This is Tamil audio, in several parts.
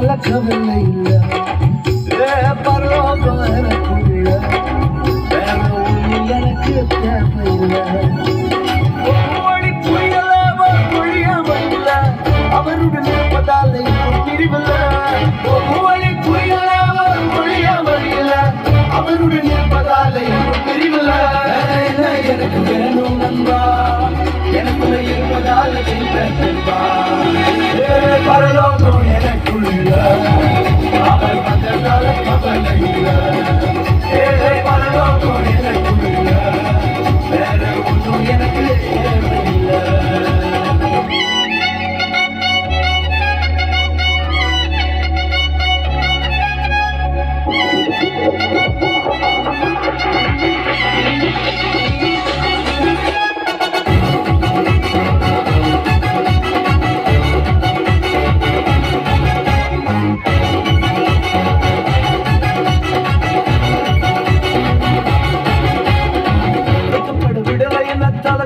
வந்ததால கவலை இல்ல பரலோகம் எனக்குள்ள வேற ஒண்ணு எனக்கு தேவையில்லை அவருடன் இருப்பதால் பிரிவில்லை அவருடன் இருப்பதால் பிரிவில்லை எனக்கு வேணும் நண்பா எனக்குள்ள இருப்பதால் பரலோகம் எனக்குள்ள அவர் வந்ததால கவலை இல்லை பரலோகம் எனக்குள்ள வேற ஒன்றும் எனக்கு தேவையில்லை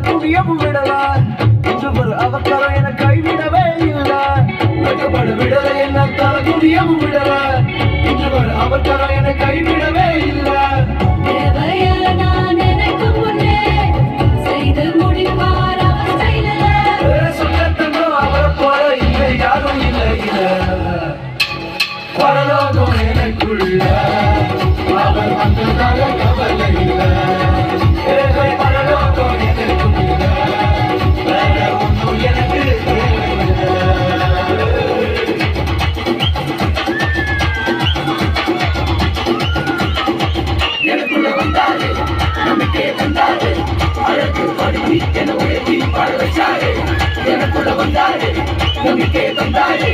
குடியவும் விடலாம் இன்று ஒரு அவசரம் என கைவிடவே இல்லை விடலை என்ன தல குடியவும் விடலாம் இன்று ஒரு அவசரம் என கைவிடவே இல்லை அவரை போல இல்லை யாரும் இல்லை பரலோகம் எனக்குள்ள அவர் வந்ததால கவலை இல்லை பரலோகம் எனக்குள்ள வேற ஒன்றும் எனக்கு எனக்குள்ள வந்தாரு நம்பிக்கை வந்தாரு அழகு படுத்தி என உயர்த்தி பாட வச்சாரு எனக்குள்ள வந்தாரு நம்பிக்கை வந்தாரு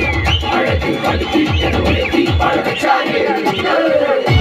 அழகு படுத்தி என உயர்த்தி பாட வச்சாரு